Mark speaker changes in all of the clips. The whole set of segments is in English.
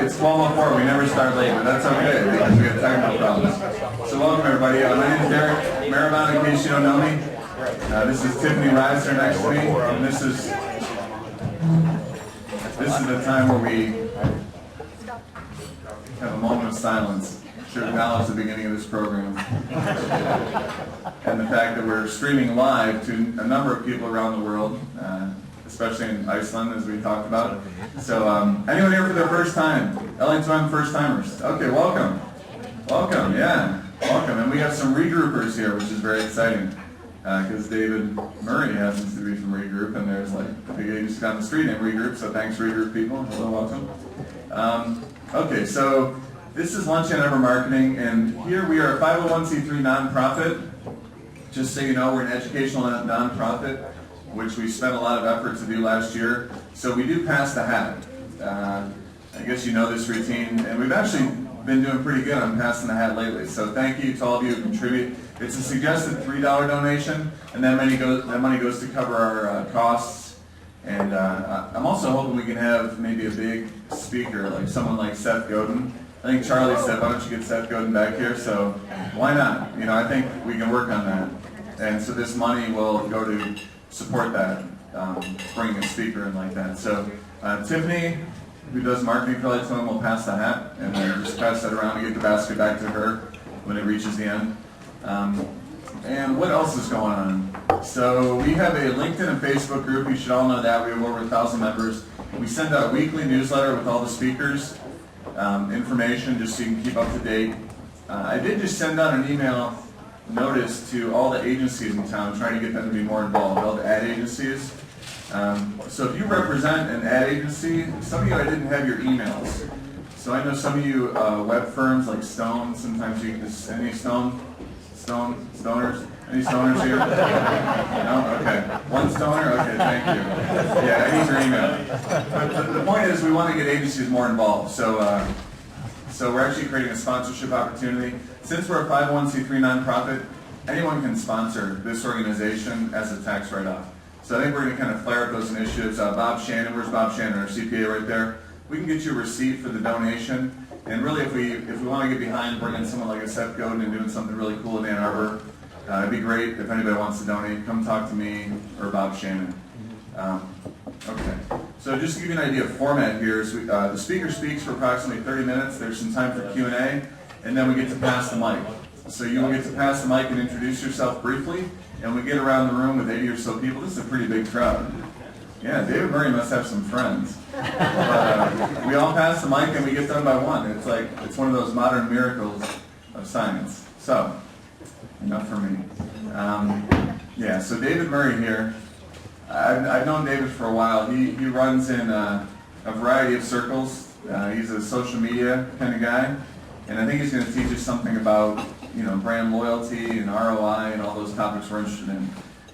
Speaker 1: It's 12:04. We never start late, but that's okay because we have technical problems. So welcome everybody. My name is Derek Maribon, in case you don't know me. This is Tiffany Reiser next to me, and this is the time where we have a moment of silence to acknowledge the beginning of this program and the fact that we're streaming live to a number of people around the world, especially in Iceland, as we talked about. So anyone here for their first time? LA2M first timers. Okay, welcome. Welcome, yeah. Welcome. And we have some regroupers here, which is very exciting. Because David Murray happens to be from Regroup, and there's like a big agency down the street named Regroup, so thanks Regroup people. Hello, welcome. Okay, so this is Lunch and Ever Marketing, and here we are a 501c3 nonprofit. Just so you know, we're an educational nonprofit, which we spent a lot of effort to do last year. So we do pass the hat. I guess you know this routine, and we've actually been doing pretty good on passing the hat lately. So thank you to all of you who contribute. It's a suggested $3 donation, and that money goes to cover our costs. And I'm also hoping we can have maybe a big speaker, like someone like Seth Godin. I think Charlie said, why don't you get Seth Godin back here? So why not? You know, I think we can work on that. And so this money will go to support that, bringing a speaker in like that. So Tiffany, who does marketing for LA2M, will pass the hat, and then just pass that around and get the basket back to her when it reaches the end. And what else is going on? So we have a LinkedIn and Facebook group. You should all know that. We have over 1,000 members. We send out a weekly newsletter with all the speakers, information, just so you can keep up to date. I did just send out an email notice to all the agencies in town, trying to get them to be more involved, all the ad agencies. So if you represent an ad agency, some of you I didn't have your emails. So I know some of you web firms like Stone, sometimes you can just, any stoners? Any stoners here? No? Okay. One stoner? Okay, thank you. Yeah, I need your email. But the point is we want to get agencies more involved. So we're actually creating a sponsorship opportunity. Since we're a 501c3 nonprofit, anyone can sponsor this organization as a tax write-off. So I think we're going to kind of flare up those initiatives. Bob Shannon, where's Bob Shannon, our CPA right there? We can get you a receipt for the donation. And really, if we want to get behind bringing someone like a Seth Godin and doing something really cool in Ann Arbor, it'd be great if anybody wants to donate. Come talk to me or Bob Shannon. Okay. So just to give you an idea of format here, is the speaker speaks for approximately 30 minutes. There's some time for Q&A, and then we get to pass the mic. So you will get to pass the mic and introduce yourself briefly, and we get around the room with 80 or so people. This is a pretty big crowd. Yeah, David Murray must have some friends. But, we all pass the mic and we get done by one. It's one of those modern miracles of science. So, enough for me. Yeah, so David Murray here. I've known David for a while. He runs in a variety of circles. He's a social media kind of guy, and I think he's going to teach us something about brand loyalty and ROI and all those topics we're interested in.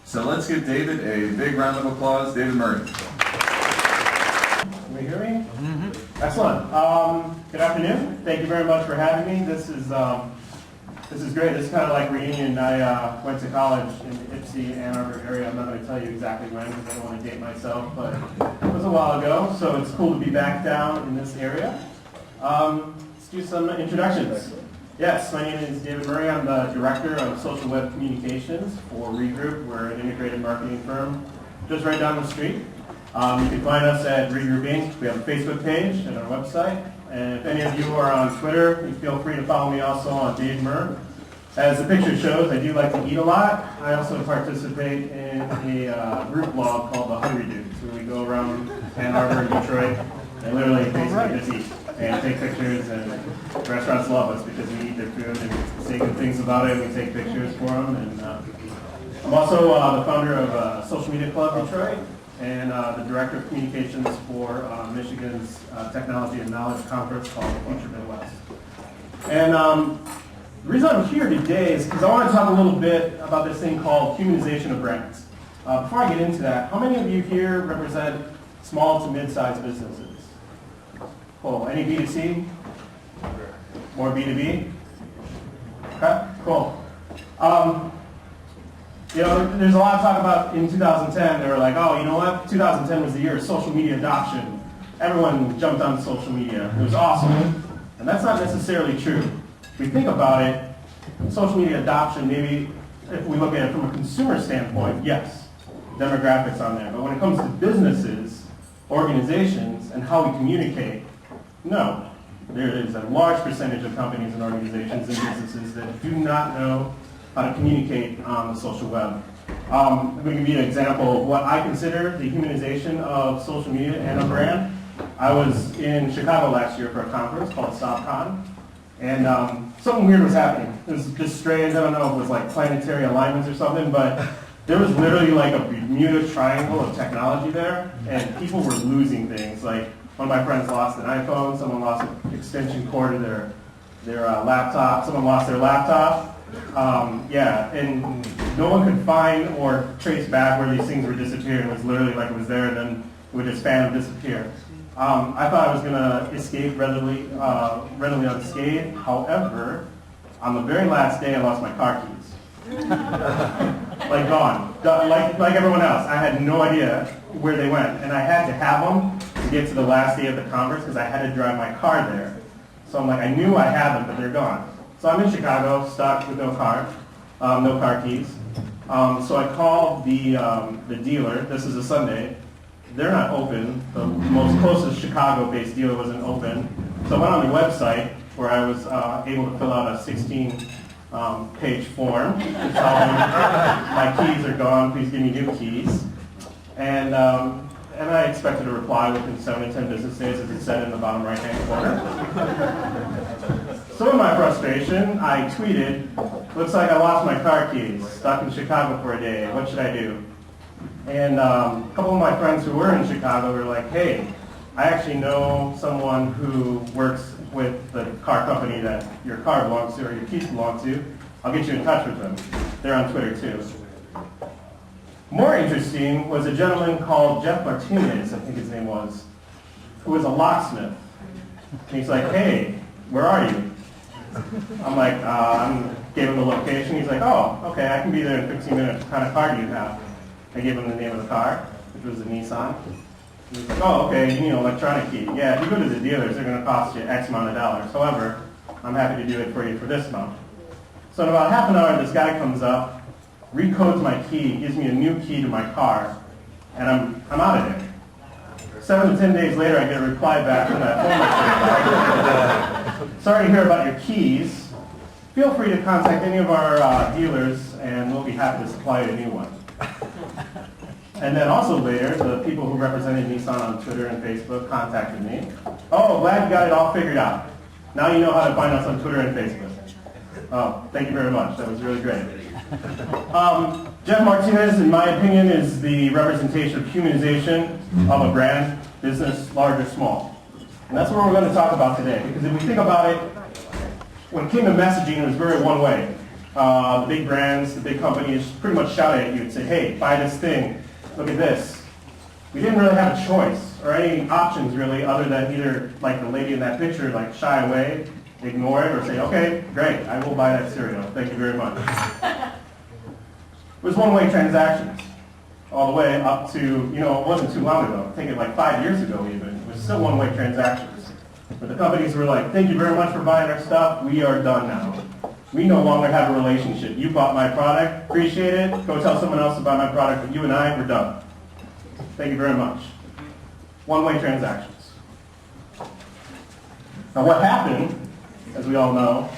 Speaker 1: So let's give David a big round of applause. David Murray.
Speaker 2: Can you hear me? Mm-hmm. Excellent. Good afternoon. Thank you very much for having me. This is great. This is kind of like reunion. I went to college in the Ypsi, Ann Arbor area. I'm not going to tell you exactly when because I don't want to date myself, but it was a while ago, so it's cool to be back down in this area. Let's do some introductions. Yes, my name is David Murray. I'm the Director of Social Web Communications for Regroup. We're an integrated marketing firm just right down the street. You can find us at Regroup Inc. We have a Facebook page and our website. And if any of you are on Twitter, you feel free to follow me also on Dave Murr. As the picture shows, I do like to eat a lot. I also participate in a group blog called The Hungry Dudes, where we go around Ann Arbor and Detroit and literally basically just eat and take pictures. And restaurants love us because we eat their food and say good things about it. We take pictures for them. And I'm also the founder of Social Media Club Detroit, and the Director of Communications for Michigan's Technology and Knowledge Conference called the Future Midwest. And the reason I'm here today is because I want to talk a little bit about this thing called Humanization of Brand. Before I get into that, how many of you here represent small to mid-sized businesses? Cool. Any B2C? More B2B? Okay, cool. There's a lot of talk about in 2010, they were like, oh, you know what? 2010 was the year of social media adoption. everyone jumped on social media. It was awesome. And that's not necessarily true. If we think about it, social media adoption, maybe if we look at it from a consumer standpoint, yes, demographics on there. But when it comes to businesses, organizations, and how we communicate, no. There is a large percentage of companies and organizations and businesses that do not know how to communicate on the social web. I'm going to give you an example of what I consider the humanization of social media and a brand. I was in Chicago last year for a conference called StopCon, and something weird was happening. It was just strange. I don't know if it was like planetary alignments or something, but there was literally like a Bermuda Triangle of technology there, and people were losing things. Like one of my friends lost an iPhone, someone lost an extension cord to their laptop, someone lost their laptop. Yeah, and no one could find or trace back where these things were disappearing. It was literally like it was there, and then it would just phantom disappear. I thought I was going to escape readily unscathed. However, on the very last day, I lost my car keys. Like gone. Like everyone else, I had no idea where they went, and I had to have them to get to the last day of the conference because I had to drive my car there. So I'm like, I knew I had them, but they're gone. So I'm in Chicago, stuck with no car keys. So I called the dealer. This is a Sunday. They're not open. The most closest Chicago-based dealer wasn't open. So I went on the website where I was able to fill out a 16-page form to tell them my keys are gone. Please give me new keys. And I expected a reply within 7 to 10 business days, as it said in the bottom right-hand corner. So in my frustration, I tweeted, "Looks like I lost my car keys. Stuck in Chicago for a day. What should I do?" And a couple of my friends who were in Chicago were like, "Hey, I actually know someone who works with the car company that your car belongs to or your keys belong to. I'll get you in touch with them." They're on Twitter too. More interesting was a gentleman called Jeff Martinez, I think his name was, who was a locksmith. And he's like, "Hey, where are you?" I'm like, gave him the location. He's like, "Oh, okay, I can be there in 15 minutes. What kind of car do you have?" I gave him the name of the car, which was a Nissan. He's like, "Oh, okay, you need an electronic key. Yeah, if you go to the dealers, they're going to cost you X amount of dollars. However, I'm happy to do it for you for this amount." So in about half an hour, this guy comes up, recodes my key, gives me a new key to my car, and I'm out of there. 7 to 10 days later, I get a reply back from that phone. "Sorry to hear about your keys. Feel free to contact any of our dealers, and we'll be happy to supply you a new one." And then also later, the people who represented Nissan on Twitter and Facebook contacted me. "Oh, glad you got it all figured out. Now you know how to find us on Twitter and Facebook." Oh, thank you very much. That was really great. Jeff Martinez, in my opinion, is the representation of humanization of a brand, business, large or small. And that's what we're going to talk about today. Because if we think about it, when it came to messaging, it was very one way. The big brands, the big companies pretty much shout at you and say, "Hey, buy this thing. Look at this." We didn't really have a choice or any options really other than either like the lady in that picture, like shy away, ignore it, or say, "Okay, great, I will buy that cereal. Thank you very much." It was one-way transactions all the way up to, it wasn't too long ago. I think it like 5 years ago even. It was still one-way transactions. But the companies were like, "Thank you very much for buying our stuff. We are done now. We no longer have a relationship. You bought my product. Appreciate it. Go tell someone else to buy my product. But you and I, we're done. Thank you very much." One-way transactions. Now what happened, as we all know,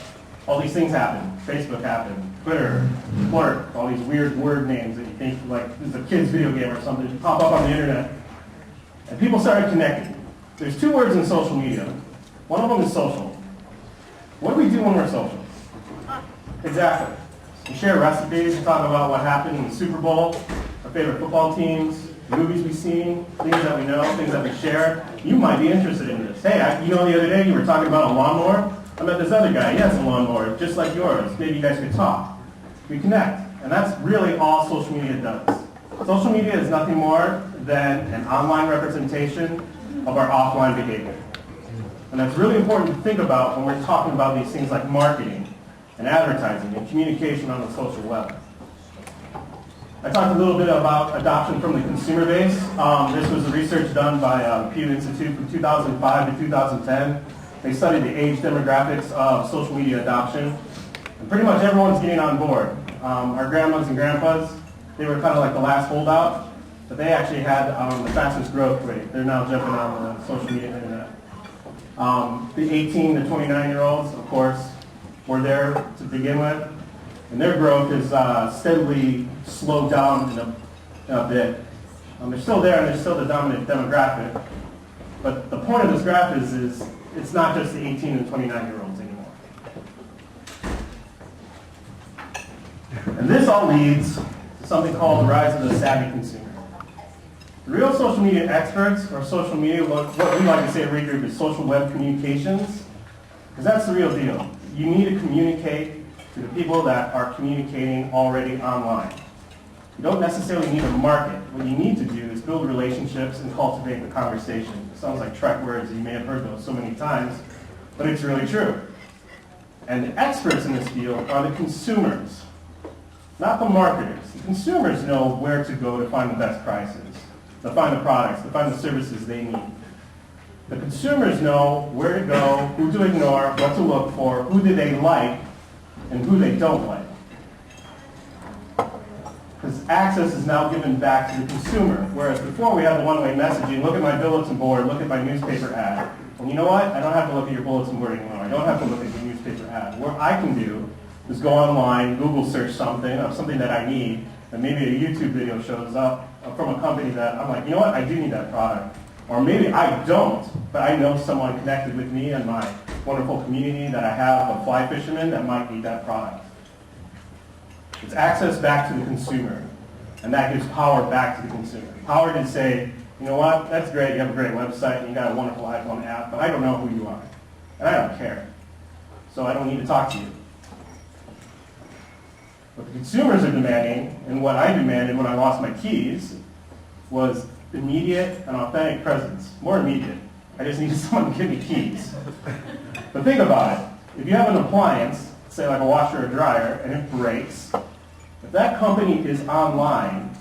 Speaker 2: all these things happened. Facebook happened. Twitter, Flirt, all these weird word names that you think like this is a kid's video game or something pop up on the internet. And people started connecting. There's 2 words in social media. One of them is social. What do we do when we're social? Exactly. We share recipes, we talk about what happened in the Super Bowl, our favorite football teams, movies we've seen, things that we know, things that we share. You might be interested in this. Hey, the other day you were talking about a lawnmower. I met this other guy, he has a lawnmower just like yours. Maybe you guys could talk. We connect. And that's really all social media does. Social media is nothing more than an online representation of our offline behavior. And that's really important to think about when we're talking about these things like marketing and advertising and communication on the social web. I talked a little bit about adoption from the consumer base. This was research done by Pew Institute from 2005 to 2010. They studied the age demographics of social media adoption. And pretty much everyone's getting on board. Our grandmas and grandpas, they were kind of like the last holdout, but they actually had the fastest growth rate. They're now jumping on the social media internet. The 18 to 29-year-olds, of course, were there to begin with, and their growth is steadily slowed down a bit. They're still there, and they're still the dominant demographic, but the point of this graph is it's not just the 18 and 29-year-olds anymore. And this all leads to something called the rise of the savvy consumer. The real social media experts, or social media, what we like to say at Regroup is social web communications, because that's the real deal. You need to communicate to the people that are communicating already online. You don't necessarily need to market. What you need to do is build relationships and cultivate the conversation. It sounds like trek words, you may have heard those so many times, but it's really true. And the experts in this field are the consumers, not the marketers. The consumers know where to go to find the best prices, to find the products, to find the services they need. The consumers know where to go, who to ignore, what to look for, who do they like, and who they don't like. Because access is now given back to the consumer, whereas before we had the one-way messaging, look at my bulletin board, look at my newspaper ad. And you know what? I don't have to look at your bulletin board anymore. I don't have to look at your newspaper ad. What I can do is go online, Google search something of something that I need, and maybe a YouTube video shows up from a company that I'm like, you know what? I do need that product. Or maybe I don't, but I know someone connected with me and my wonderful community that I have of fly fishermen that might need that product. It's access back to the consumer, and that gives power back to the consumer. Power to say, you know what, that's great, you have a great website, and you got a wonderful iPhone app, but I don't know who you are, and I don't care, so I don't need to talk to you. What the consumers are demanding, and what I demanded when I lost my keys, was immediate and authentic presence. More immediate. I just needed someone to give me keys. But think about it. If you have an appliance, say like a washer or dryer, and it breaks, if that company is online,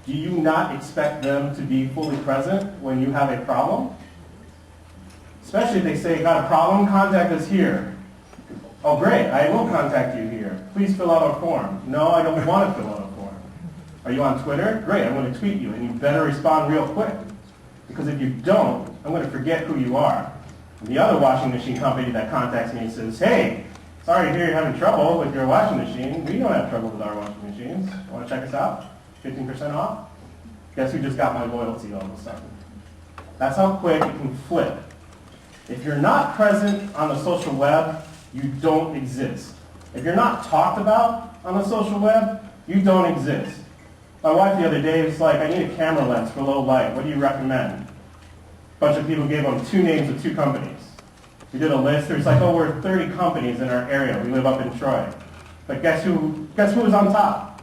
Speaker 2: do you not expect them to be fully present when you have a problem? Especially if they say, got a problem, contact us here. Oh great, I will contact you here. Please fill out a form. No, I don't want to fill out a form. Are you on Twitter? Great, I'm going to tweet you, and you better respond real quick. Because if you don't, I'm going to forget who you are. And the other washing machine company that contacts me and says, hey, sorry to hear you're having trouble with your washing machine. We don't have trouble with our washing machines. Want to check us out? 15% off? Guess who just got my loyalty all of a sudden? That's how quick it can flip. If you're not present on the social web, you don't exist. If you're not talked about on the social web, you don't exist. My wife the other day was like, I need a camera lens for low light. What do you recommend? A bunch of people gave them 2 names of 2 companies. We did a list. There's like over 30 companies in our area. We live up in Troy. But guess who was on top?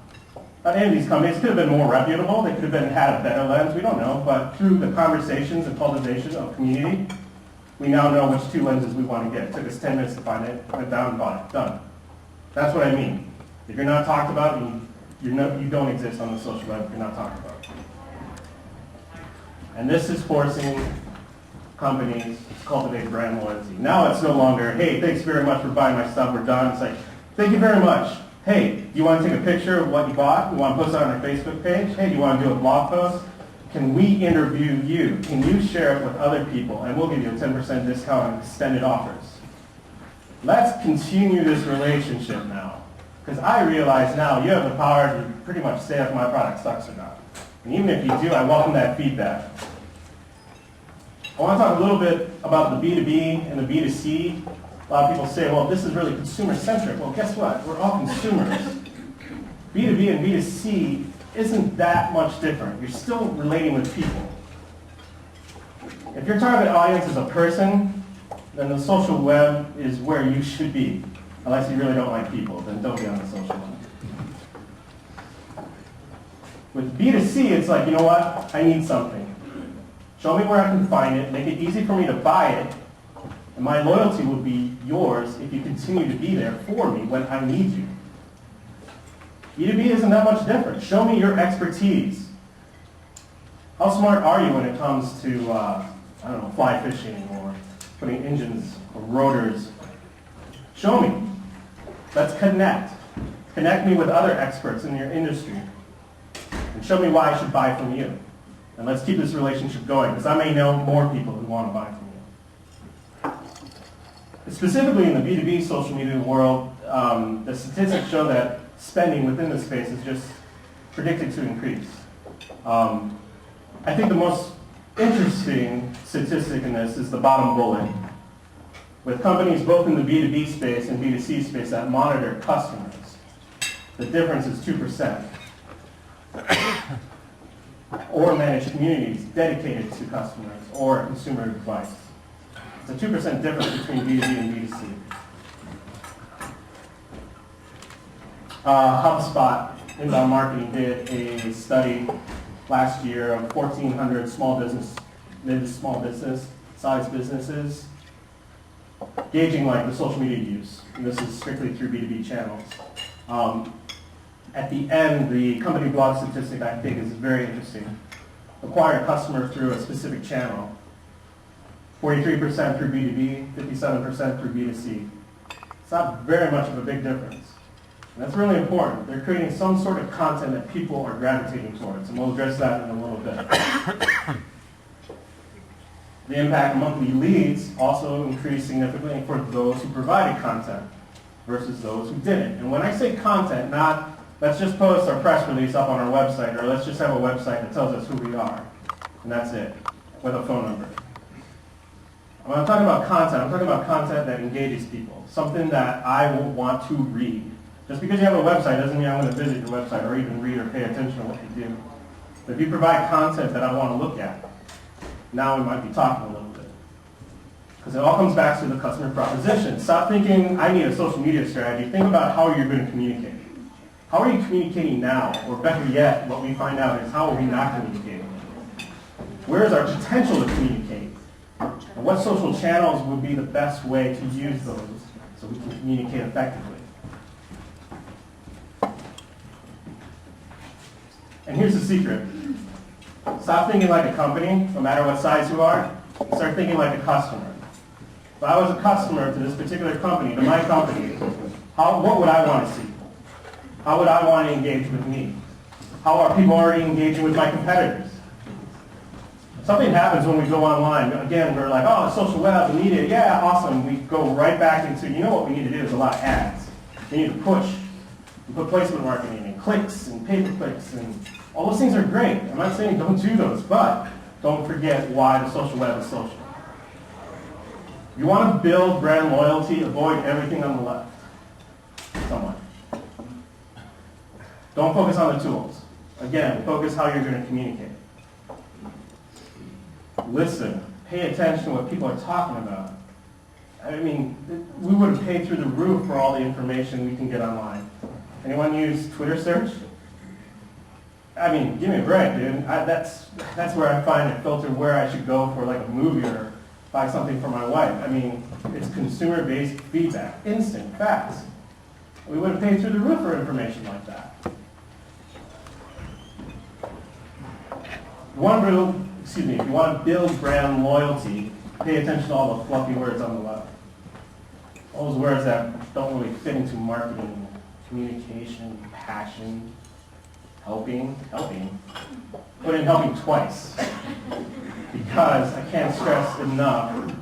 Speaker 2: Not any of these companies. Could have been more reputable. They could have had a better lens. We don't know. But through the conversations and cultivation of community, we now know which 2 lenses we want to get. It took us 10 minutes to find it. Went down and bought it. Done. That's what I mean. If you're not talked about, you don't exist on the social web if you're not talked about. And this is forcing companies to cultivate brand loyalty. Now it's no longer, hey, thanks very much for buying my stuff, we're done. It's like, thank you very much. Hey, do you want to take a picture of what you bought? You want to post it on our Facebook page? Hey, do you want to do a blog post? Can we interview you? Can you share it with other people? And we'll give you a 10% discount on extended offers. Let's continue this relationship now. Because I realize now you have the power to pretty much say if my product sucks or not. And even if you do, I welcome that feedback. I want to talk a little bit about the B2B and the B2C. A lot of people say, well, this is really consumer-centric. Well, guess what? We're all consumers. B2B and B2C isn't that much different. You're still relating with people. If your target audience is a person, then the social web is where you should be. Unless you really don't like people, then don't be on the social web. With B2C, it's like, you know what? I need something. Show me where I can find it, make it easy for me to buy it, and my loyalty will be yours if you continue to be there for me when I need you. B2B isn't that much different. Show me your expertise. How smart are you when it comes to, I don't know, fly fishing or putting engines or rotors? Show me. Let's connect. Connect me with other experts in your industry. And show me why I should buy from you. And let's keep this relationship going, because I may know more people who want to buy from you. Specifically in the B2B social media world, the statistics show that spending within the space is just predicted to increase. I think the most interesting statistic in this is the bottom bullet. With companies both in the B2B space and B2C space that monitor customers, the difference is 2%. Or manage communities dedicated to customers or consumer advice. It's a 2% difference between B2B and B2C. HubSpot Inbound Marketing did a study last year of 1,400 small business, mid to small business, size businesses, gauging like the social media use. And this is strictly through B2B channels. At the end, the company blog statistic I think is very interesting. Acquire a customer through a specific channel. 43% through B2B, 57% through B2C. It's not very much of a big difference. And that's really important. They're creating some sort of content that people are gravitating towards, and we'll address that in a little bit. The impact of monthly leads also increased significantly for those who provided content versus those who didn't. And when I say content, not let's just post our press release up on our website, or let's just have a website that tells us who we are, and that's it, with a phone number. When I'm talking about content, I'm talking about content that engages people, something that I will want to read. Just because you have a website doesn't mean I'm going to visit your website or even read or pay attention to what you do. But if you provide content that I want to look at, now we might be talking a little bit. Because it all comes back to the customer proposition. Stop thinking, I need a social media strategy. Think about how you're going to communicate. How are you communicating now? Or better yet, what we find out is how are we not communicating? Where is our potential to communicate? And what social channels would be the best way to use those so we can communicate effectively? And here's the secret. Stop thinking like a company, no matter what size you are. Start thinking like a customer. If I was a customer to this particular company, to my company, what would I want to see? How would I want to engage with me? How are people already engaging with my competitors? Something happens when we go online. Again, we're like, oh, the social web, the media, yeah, awesome. We go right back into, you know what we need to do is a lot of ads. We need to push. We put placement marketing and clicks and pay-per-clicks, and all those things are great. I'm not saying don't do those, but don't forget why the social web is social. You want to build brand loyalty, avoid everything on the left. Somewhat. Don't focus on the tools. Again, focus how you're going to communicate. Listen. Pay attention to what people are talking about. I mean, we would have paid through the roof for all the information we can get online. Anyone use Twitter search? I mean, give me a break, dude. That's where I find a filter where I should go for like a movie or buy something for my wife. I mean, it's consumer-based feedback, instant, fast. We would have paid through the roof for information like that. If you want to build brand loyalty, pay attention to all the fluffy words on the left. All those words that don't really fit into marketing, communication, passion, helping. Put in helping twice. Because I can't stress enough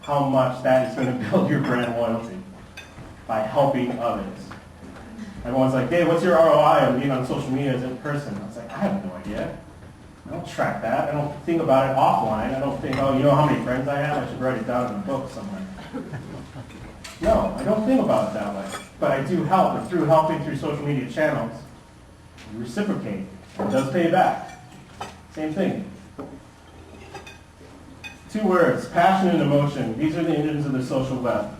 Speaker 2: how much that is going to build your brand loyalty by helping others. Everyone's like, Dave, what's your ROI on being on social media as in person? I was like, I have no idea. I don't track that. I don't think about it offline. I don't think, oh, you know how many friends I have? I should write it down in a book somewhere. No, I don't think about it that way. But I do help, and through helping through social media channels, you reciprocate. It does pay back. Same thing. 2 words, passion and emotion. These are the engines of the social web.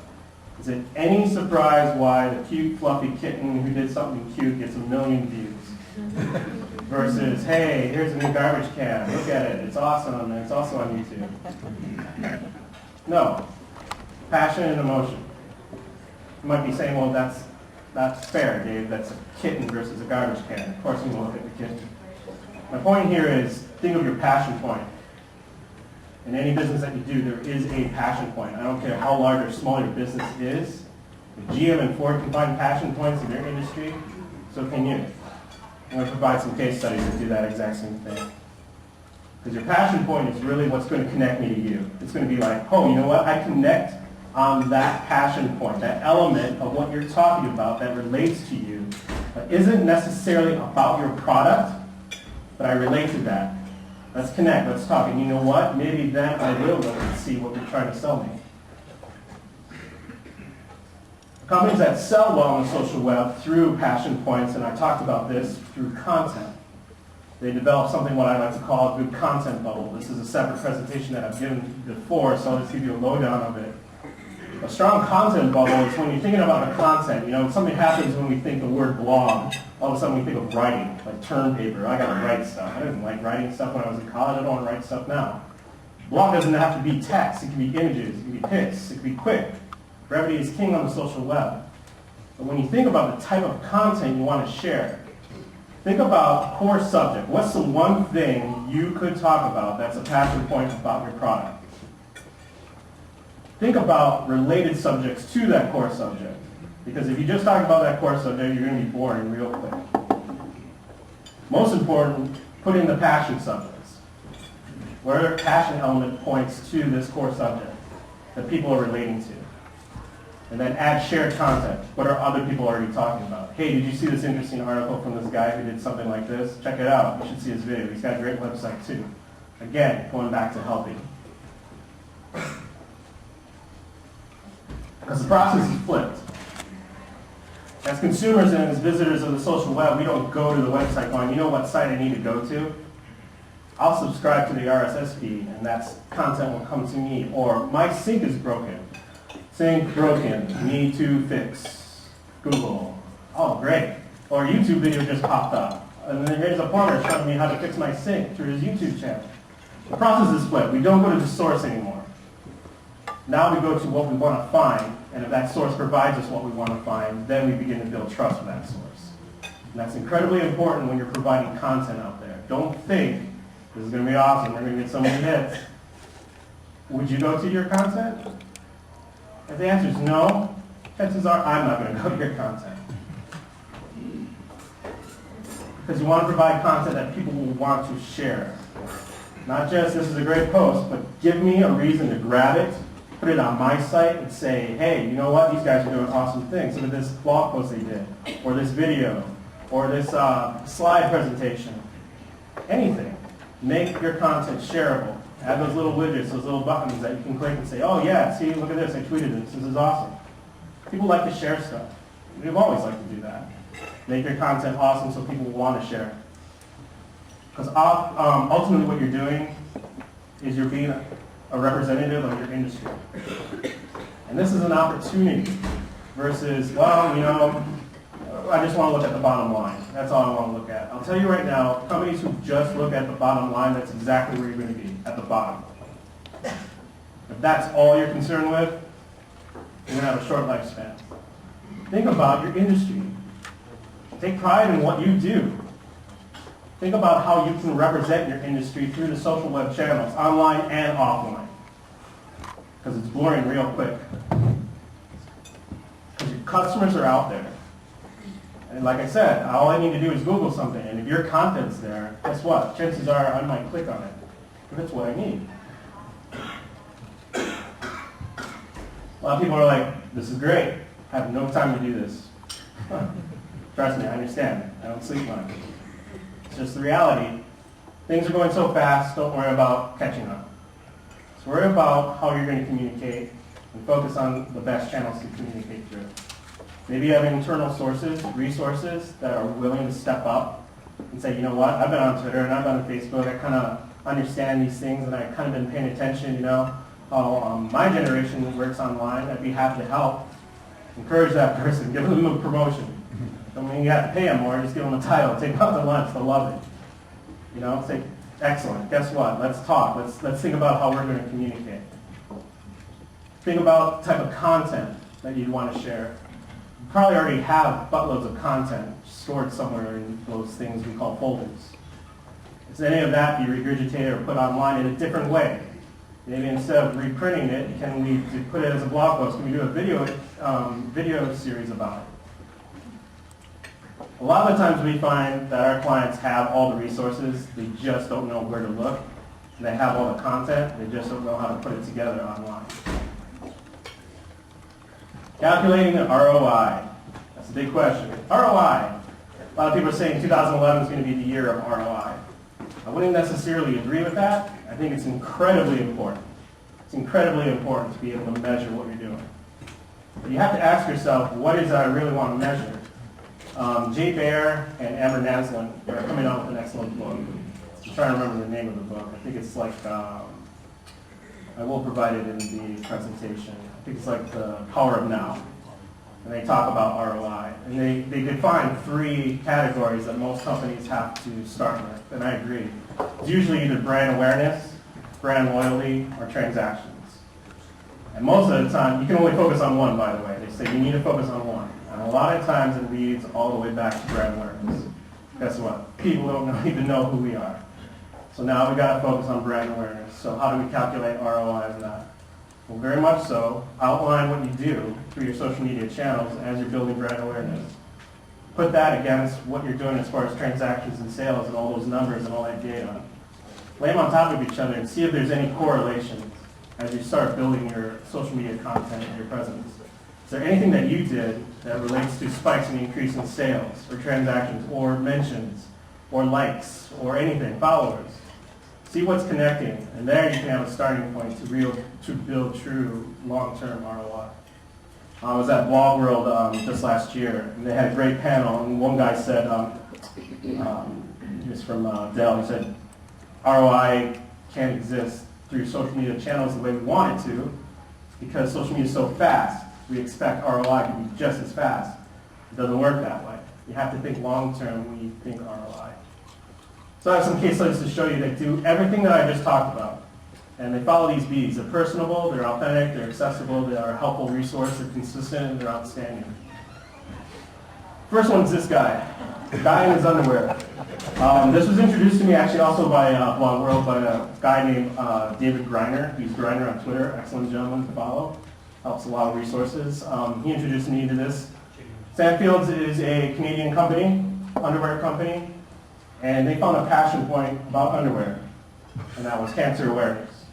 Speaker 2: Is it any surprise why the cute, fluffy kitten who did something cute gets 1 million views? Versus, hey, here's a new garbage can. Look at it. It's awesome, and it's also on YouTube. No. Passion and emotion. You might be saying, well, that's That's fair, Dave. That's a kitten versus a garbage can. Of course, we will look at the kitten. My point here is, think of your passion point. In any business that you do, there is a passion point. I don't care how large or small your business is. If GM and Ford can find passion points in their industry, so can you. I'm going to provide some case studies that do that exact same thing. Because your passion point is really what's going to connect me to you. It's going to be like, oh, you know what? I connect on that passion point, that element of what you're talking about that relates to you, but isn't necessarily about your product, but I relate to that. Let's connect, let's talk. And you know what? Maybe then I will look and see what you're trying to sell me. Companies that sell well on the social web through passion points, and I talked about this, through content. They develop something what I like to call a good content bubble. This is a separate presentation that I've given before, so I'll just give you a lowdown of it. A strong content bubble is when you're thinking about a content. You know, something happens when we think the word blog. All of a sudden we think of writing, like term paper. I got to write stuff. I didn't like writing stuff when I was in college. I don't want to write stuff now. Blog doesn't have to be text. It can be images. It can be pics. It can be quick. Brevity is king on the social web. But when you think about the type of content you want to share, think about core subject. What's the one thing you could talk about that's a passion point about your product? Think about related subjects to that core subject. Because if you just talk about that core subject, you're going to be boring real quick. Most important, put in the passion subjects. Where passion element points to this core subject that people are relating to. And then add shared content. What are other people already talking about? Hey, did you see this interesting article from this guy who did something like this? Check it out. You should see his video. He's got a great website too. Again, going back to helping. Because the process is flipped. As consumers and as visitors of the social web, we don't go to the website going, you know what site I need to go to? I'll subscribe to the RSS feed, and that's content will come to me. Or my sync is broken. Sync broken. Need to fix. Google. Oh, great. Or a YouTube video just popped up. And then here's a plumber showing me how to fix my sink through his YouTube channel. The process is flipped. We don't go to the source anymore. Now we go to what we want to find, and if that source provides us what we want to find, then we begin to build trust with that source. And that's incredibly important when you're providing content out there. Don't think, this is going to be awesome, we're going to get so many hits. Would you go to your content? If the answer is no, chances are I'm not going to go to your content. Because you want to provide content that people will want to share. Not just, this is a great post, but give me a reason to grab it, put it on my site and say, hey, you know what, these guys are doing awesome things. Look at this blog post they did, or this video, or this slide presentation. Anything. Make your content shareable. Add those little widgets, those little buttons that you can click and say, oh yeah, see, look at this, I tweeted this, this is awesome. People like to share stuff. We've always liked to do that. Make your content awesome so people will want to share. Because ultimately what you're doing is you're being a representative of your industry. And this is an opportunity versus, well, you know, I just want to look at the bottom line. That's all I want to look at. I'll tell you right now, companies who just look at the bottom line, that's exactly where you're going to be, at the bottom. If that's all you're concerned with, you're going to have a short lifespan. Think about your industry. Take pride in what you do. Think about how you can represent your industry through the social web channels, online and offline. Because it's blurring real quick. Because your customers are out there. And like I said, all I need to do is Google something, and if your content's there, guess what? Chances are I might click on it. But that's what I need. A lot of people are like, this is great. I have no time to do this. Trust me, I understand. I don't sleep much. It's just the reality. Things are going so fast, don't worry about catching up. So worry about how you're going to communicate and focus on the best channels to communicate through. Maybe you have internal sources, resources that are willing to step up and say, you know what, I've been on Twitter and I've been on Facebook, I kind of understand these things and I've kind of been paying attention, you know, how my generation works online. I'd be happy to help. Encourage that person, give them a promotion. Don't mean you have to pay them more, just give them a title, take them out to lunch, they'll love it. You know, say, excellent, guess what, let's talk, let's think about how we're going to communicate. Think about the type of content that you'd want to share. you probably already have buttloads of content stored somewhere in those things we call folders. Does any of that be regurgitated or put online in a different way? Maybe instead of reprinting it, can we put it as a blog post? Can we do a video series about it? A lot of the times we find that our clients have all the resources, they just don't know where to look. And they have all the content, they just don't know how to put it together online. Calculating the ROI. That's a big question. ROI. A lot of people are saying 2011 is going to be the year of ROI. I wouldn't necessarily agree with that. I think it's incredibly important. It's incredibly important to be able to measure what you're doing. But you have to ask yourself, what is it I really want to measure? Jay Baer and Amber Naslund are coming out with an excellent book. I'm trying to remember the name of the book. I think it's like, I will provide it in the presentation. I think it's like The Power of Now. And they talk about ROI. And they define 3 categories that most companies have to start with. And I agree. It's usually either brand awareness, brand loyalty, or transactions. And most of the time, you can only focus on one, by the way. They say you need to focus on one. And a lot of times it leads all the way back to brand awareness. Guess what? People don't even know who we are. So now we've got to focus on brand awareness. So how do we calculate ROI on that? Well, very much so. Outline what you do through your social media channels as you're building brand awareness. Put that against what you're doing as far as transactions and sales and all those numbers and all that data. Lay them on top of each other and see if there's any correlation as you start building your social media content and your presence. Is there anything that you did that relates to spikes and increase in sales or transactions or mentions or likes or anything, followers? See what's connecting, and there you can have a starting point to build true long-term ROI. I was at Blog World just last year, and they had a great panel, and one guy said, he was from Dell, he said, ROI can't exist through social media channels the way we want it to, because social media is so fast, we expect ROI to be just as fast. It doesn't work that way. You have to think long-term when you think ROI. So I have some case studies to show you that do everything that I just talked about. And they follow these B's. They're personable, they're authentic, they're accessible, they are a helpful resource, they're consistent, and they're outstanding. First one's this guy. The guy in his underwear. This was introduced to me actually also by Blog World by a guy named David Griner. He's Griner on Twitter, excellent gentleman to follow. Helps a lot of resources. He introduced me to this. Sandfields is a Canadian company, underwear company. And they found a passion point about underwear, and that was cancer awareness.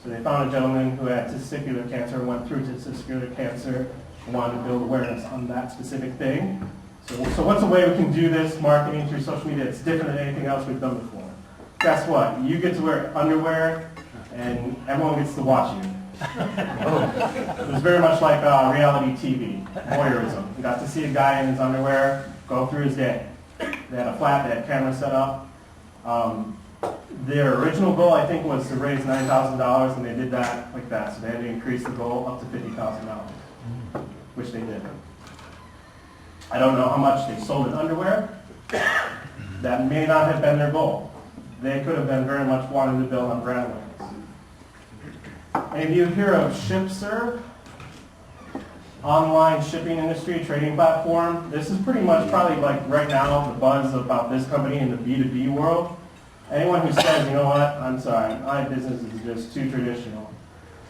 Speaker 2: So they found a gentleman who had testicular cancer, went through testicular cancer, and wanted to build awareness on that specific thing. So what's a way we can do this marketing through social media that's different than anything else we've done before? Guess what? You get to wear underwear, and everyone gets to watch you. It was very much like reality TV, voyeurism. You got to see a guy in his underwear go through his day. They had a flat, they had cameras set up. Their original goal, I think, was to raise $9,000, and they did that like that. So they had to increase the goal up to $50,000, which they did. I don't know how much they sold in underwear. That may not have been their goal. They could have been very much wanting to build on brand awareness. Any of you hear of ShipSir? Online shipping industry, trading platform. This is pretty much probably like right now the buzz about this company in the B2B world. Anyone who says, you know what, I'm sorry, my business is just too traditional.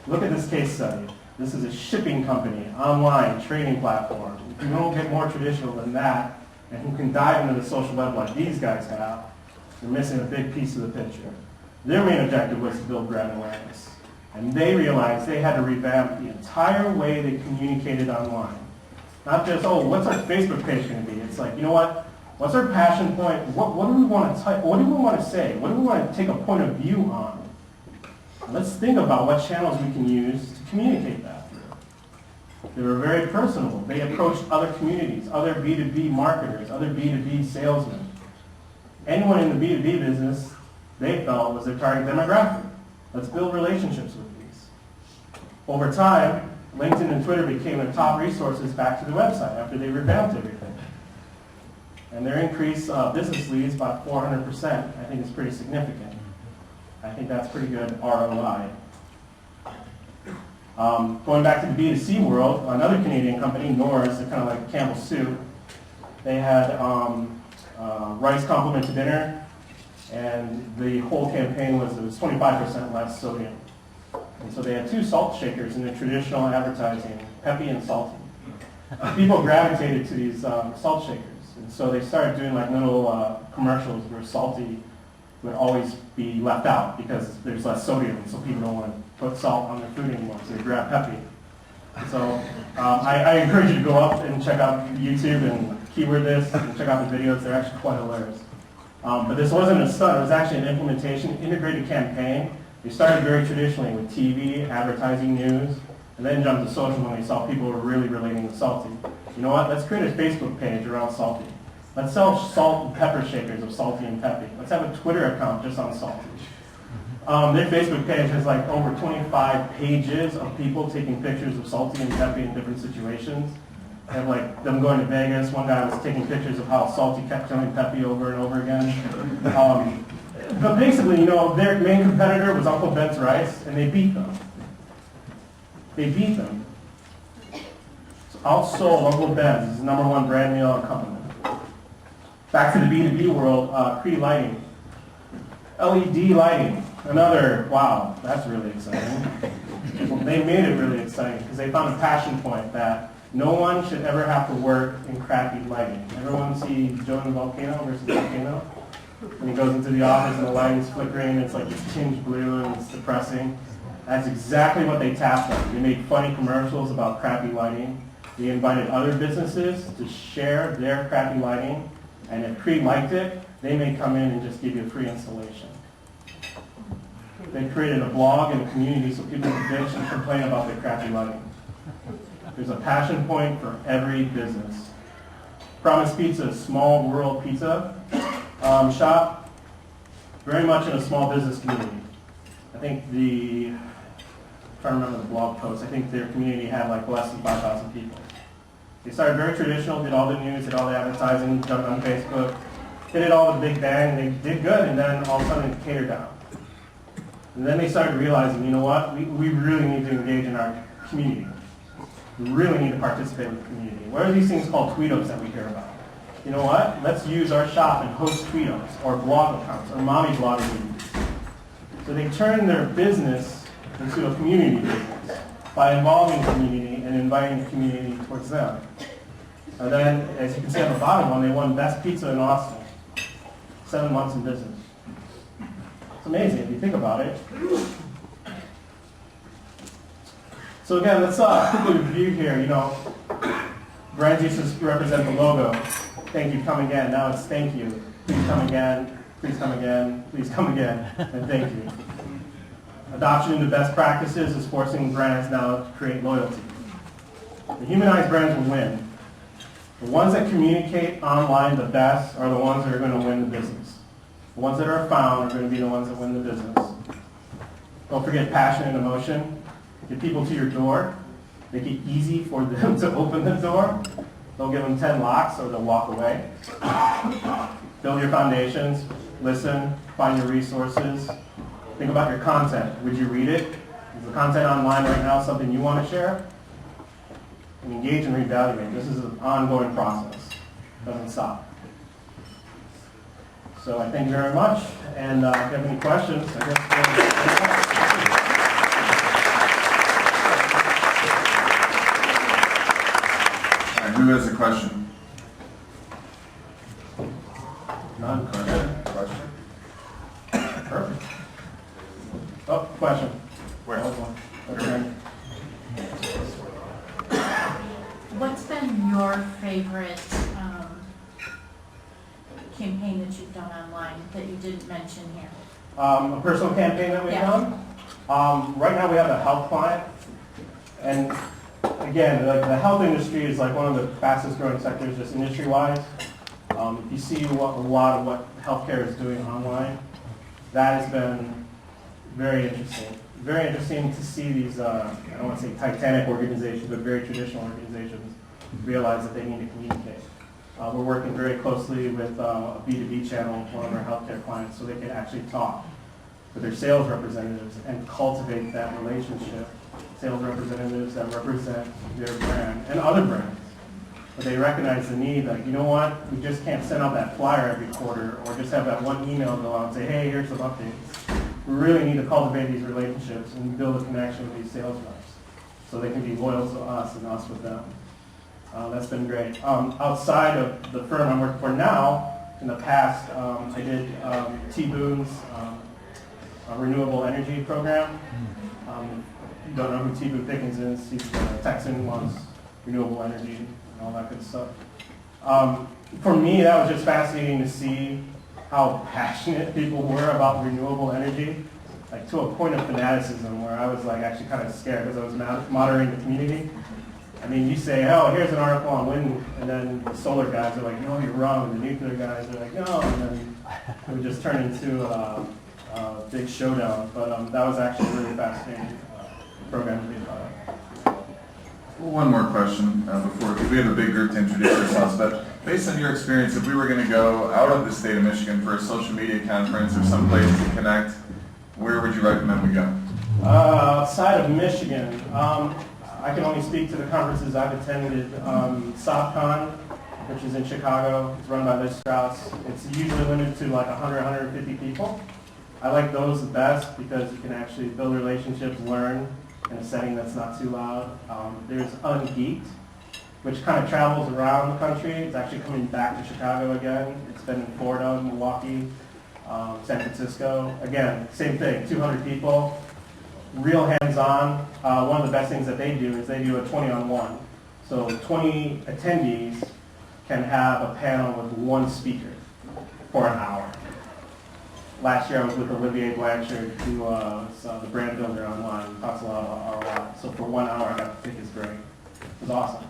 Speaker 2: Look at this case study. This is a shipping company, online trading platform. If you don't get more traditional than that, and who can dive into the social web like these guys have, you're missing a big piece of the picture. Their main objective was to build brand awareness. And they realized they had to revamp the entire way they communicated online. Not just, oh, what's our Facebook page going to be? It's like, you know what? What's our passion point? What do we want to type? What do we want to say? What do we want to take a point of view on? And let's think about what channels we can use to communicate that through. They were very personable. They approached other communities, other B2B marketers, other B2B salesmen. Anyone in the B2B business, they felt, was their target demographic. Let's build relationships with these. Over time, LinkedIn and Twitter became the top resources back to the website after they revamped everything. And their increase of business leads by 400%, I think is pretty significant. I think that's pretty good ROI. Going back to the B2C world, another Canadian company, Norris, they're kind of like Campbell's Soup. They had rice complement to dinner, and the whole campaign was it was 25% less sodium. And so they had two salt shakers in their traditional advertising, peppy and salty. People gravitated to these salt shakers, and so they started doing like little commercials where salty would always be left out because there's less sodium, so people don't want to put salt on their food anymore, so they grab peppy. So I encourage you to go up and check out YouTube and keyword this and check out the videos. They're actually quite hilarious. But this wasn't a stunt. It was actually an implementation, integrated campaign. They started very traditionally with TV, advertising, news, and then jumped to social when they saw people were really relating to salty. You know what? Let's create a Facebook page around salty. Let's sell salt and pepper shakers of salty and peppy. Let's have a Twitter account just on salty. Their Facebook page has like over 25 pages of people taking pictures of salty and peppy in different situations. They have like them going to Vegas. One guy was taking pictures of how salty kept killing peppy over and over again. But basically, you know, their main competitor was Uncle Ben's Rice, and they beat them. They beat them. So outsold Uncle Ben's, is the #1 brand meal on company. Back to the B2B world, Crabby Lighting. LED lighting. Another, wow, that's really exciting. They made it really exciting because they found a passion point that no one should ever have to work in crappy lighting. Everyone see Joan Volcano versus Volcano? When he goes into the office and the lighting's flickering, it's like it's tinged blue and it's depressing. That's exactly what they tapped on. They made funny commercials about crappy lighting. They invited other businesses to share their crappy lighting, and if Cree liked it, they may come in and just give you a free installation. They created a blog and a community so people can bitch and complain about their crappy lighting. There's a passion point for every business. Promise Pizza, small rural pizza shop, very much in a small business community. I think I'm trying to remember the blog post, I think their community had like less than 5,000 people. They started very traditional, did all the news, did all the advertising, jumped on Facebook, did it all with a big bang, and they did good, and then all of a sudden it catered down. And then they started realizing, you know what, we really need to engage in our community. We really need to participate with the community. What are these things called tweetos that we hear about? You know what, let's use our shop and host tweetos, or blog accounts, or mommy blogging meetings. So they turned their business into a community business by involving the community and inviting the community towards them. And then, as you can see on the bottom one, they won Best Pizza in Austin. 7 months in business. It's amazing if you think about it. So again, let's quickly review here. You know, brands used to represent the logo. Thank you, come again. Now it's thank you. Please come again. Please come again. Please come again. And thank you. Adoption into best practices is forcing brands now to create loyalty. The humanized brands will win. The ones that communicate online the best are the ones that are going to win the business. The ones that are found are going to be the ones that win the business. Don't forget passion and emotion. Get people to your door. Make it easy for them to open the door. Don't give them 10 locks or they'll walk away. Build your foundations. Listen. Find your resources. Think about your content. Would you read it? Is the content online right now something you want to share? And engage and reevaluate. This is an ongoing process. It doesn't stop. So I thank you very much. And if you have any questions, I guess
Speaker 1: Who has a question?
Speaker 2: None.
Speaker 1: Question?
Speaker 2: Perfect. Oh, question.
Speaker 1: Where?
Speaker 2: Okay.
Speaker 3: What's been your favorite campaign that you've done online that you didn't mention here?
Speaker 2: A personal campaign that we've done? Right now we have a health client. And again, like the health industry is like one of the fastest growing sectors just industry-wise. If you see a lot of what healthcare is doing online, that has been very interesting. Very interesting to see these, I don't want to say titanic organizations, but very traditional organizations realize that they need to communicate. We're working very closely with a B2B channel, one of our healthcare clients, so they can actually talk with their sales representatives and cultivate that relationship sales representatives that represent their brand and other brands. But they recognize the need, like, you know what, we just can't send out that flyer every quarter or just have that one email go out and say, hey, here's some updates. We really need to cultivate these relationships and build a connection with these sales reps so they can be loyal to us and us with them. That's been great. Outside of the firm I'm working for now, in the past, I did T. Boone's renewable energy program. You don't know who T. Boone Pickens is. He's a Texan, wants renewable energy and all that good stuff. For me, that was just fascinating to see how passionate people were about renewable energy, like to a point of fanaticism where I was like actually kind of scared because I was moderating the community. I mean, you say, oh, here's an article on wind, and then the solar guys are like, no, you're wrong, and the nuclear guys are like, no, and then it would just turn into a big showdown. But that was actually a really fascinating program to be part of.
Speaker 1: Well, one more question before, because we have a big group to introduce ourselves, but based on your experience, if we were going to go out of the state of Michigan for a social media conference or some place to connect, where would you recommend we go?
Speaker 2: Outside of Michigan, I can only speak to the conferences I've attended. SoftCon, which is in Chicago, it's run by Liz Strauss. It's usually limited to like 100, 150 people. I like those the best because you can actually build relationships, learn in a setting that's not too loud. There's Ungeeked, which kind of travels around the country. It's actually coming back to Chicago again. It's been in Florida, Milwaukee, San Francisco. Again, same thing, 200 people. Real hands-on. One of the best things that they do is they do a 20-on-1. So 20 attendees can have a panel with one speaker for an hour. Last year I was with Olivier Blanchard, who is the brand builder online. He talks a lot about ROI. So for 1 hour I got to pick his brain. It was awesome.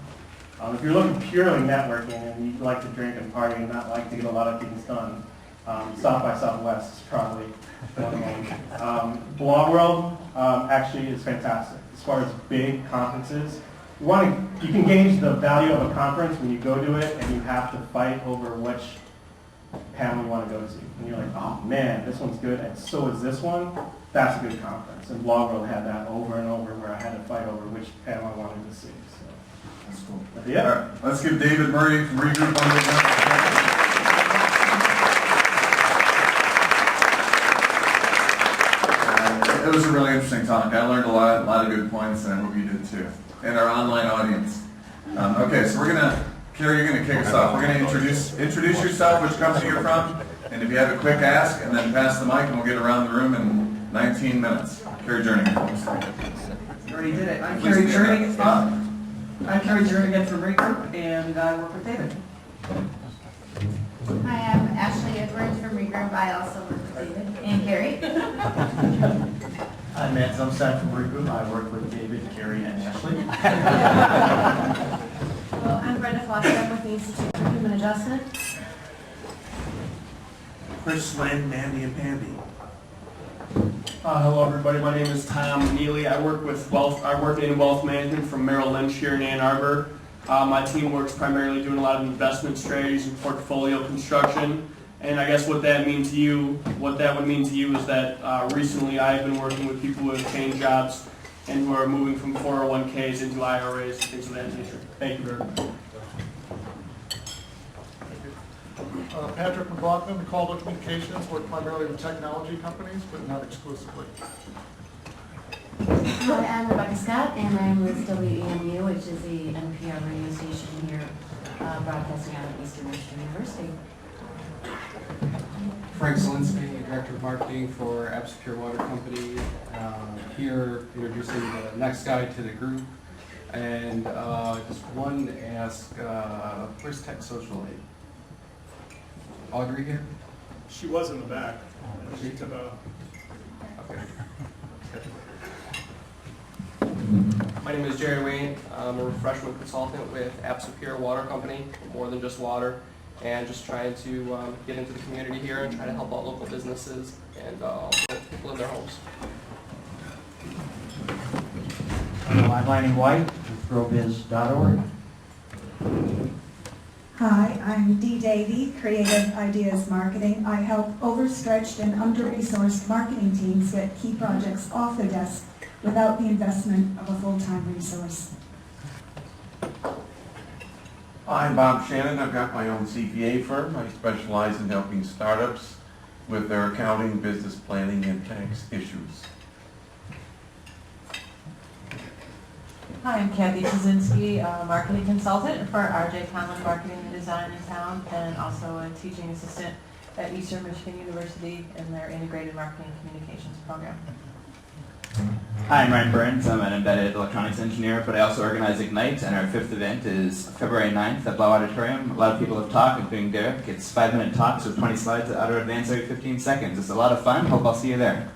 Speaker 2: If you're looking purely networking and you like to drink and party and not like to get a lot of things done, South by Southwest is probably one of them. Blog World actually is fantastic. As far as big conferences, you can gauge the value of a conference when you go to it and you have to fight over which panel you want to go to. And you're like, oh man, this one's good, and so is this one. That's a good conference. And Blog World had that over and over where I had to fight over which panel I wanted to see. So
Speaker 1: That's cool.
Speaker 2: Yeah.
Speaker 1: All right, let's give David Murray from Regroup on the It was a really interesting talk. I learned a lot of good points, and I hope you did too. And our online audience. Okay, so Carrie, you're gonna kick us off. We're gonna introduce yourself, which company you're from, and if you have a quick ask, and then pass the mic, and we'll get around the room in 19 minutes. Carrie Jernigan.
Speaker 4: You already did it. I'm Carrie Jernigan. I'm Carrie Jernigan from Regroup, and I work with David.
Speaker 3: Hi, I'm Ashley Edwards from Regroup. I also work with David and Carrie.
Speaker 5: I'm Matt Zumstein from Regroup. I work with David, Carrie, and Ashley.
Speaker 3: Well, I'm Brenda Foster. I'm with the Institute for Human Adjustment.
Speaker 5: Chris, Lynn, Mandy, and Pandy.
Speaker 6: Hello, everybody. My name is Tom Neeley. I work in wealth management from Merrill Lynch here in Ann Arbor. My team works primarily doing a lot of investment strategies and portfolio construction. And I guess what that would mean to you is that recently I've been working with people who have changed jobs and who are moving from 401ks into IRAs, things of that nature. Thank you very much.
Speaker 7: Patrick McLaughlin, Calder Communications, work primarily with technology companies, but not exclusively.
Speaker 8: Hi, I'm Rebecca Scott, and I'm with WEMU, which is the NPR radio station here, broadcasting out of Eastern Michigan University.
Speaker 9: Frank Zielinski, Director of Marketing for AppSecure Water Company, here introducing the next guy to the group. And just one ask, where's Tech Social Aid? Audrey here?
Speaker 6: She was in the back. She took a...
Speaker 9: Okay.
Speaker 10: My name is Jerry Wayne. I'm a refreshment consultant with AppSecure Water Company, more than just water, and just trying to get into the community here and try to help out local businesses and people in their homes.
Speaker 5: I'm Lanny White with growbiz.org.
Speaker 11: Hi, I'm Dee Davey, Creative Ideas Marketing. I help overstretched and under-resourced marketing teams get key projects off their desk without the investment of a full-time resource.
Speaker 12: I'm Bob Shannon. I've got my own CPA firm. I specialize in helping startups with their accounting, business planning, and tax issues.
Speaker 13: Hi, I'm Kathy Kaczynski, marketing consultant for RJ Conlon Marketing and Design in town, and also a teaching assistant at Eastern Michigan University in their integrated marketing and communications program.
Speaker 14: Hi, I'm Ryan Burns. I'm an embedded electronics engineer, but I also organize Ignite, and our 5th event is February 9th at Blau Auditorium. A lot of people have talked, including Derek. It's 5-minute talks with 20 slides that auto-advance every 15 seconds. It's a lot of fun. Hope I'll see you there.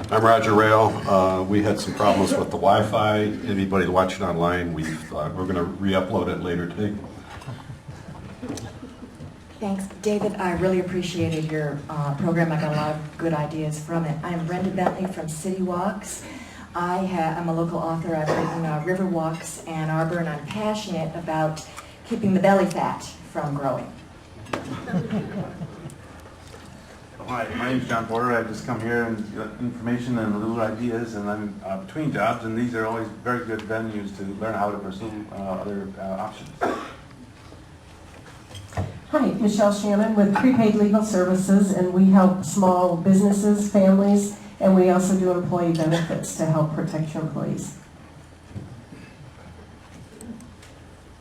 Speaker 15: I'm Roger Rail. We had some problems with the Wi-Fi. Anybody watching online, we're going to re-upload it later today.
Speaker 16: Thanks, David. I really appreciated your program. I got a lot of good ideas from it. I'm Brenda Bentley from City Walks. I'm a local author. I've written River Walks and Arbor, and I'm passionate about keeping the belly fat from growing.
Speaker 17: Hi, my name is John Porter. I've just come here and got information and little ideas, and I'm between jobs, and these are always very good venues to learn how to pursue other options.
Speaker 18: Hi, Michelle Shannon with Prepaid Legal Services, and we help small businesses, families, and we also do employee benefits to help protect your employees.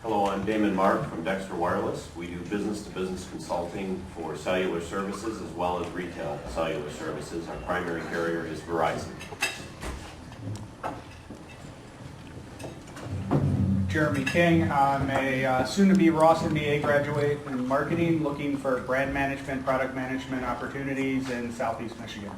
Speaker 19: Hello, I'm Damon Mark from Dexter Wireless. We do business-to-business consulting for cellular services as well as retail cellular services. Our primary carrier is Verizon.
Speaker 20: Jeremy King. I'm a soon-to-be Ross MBA graduate in marketing, looking for brand management, product management opportunities in Southeast Michigan.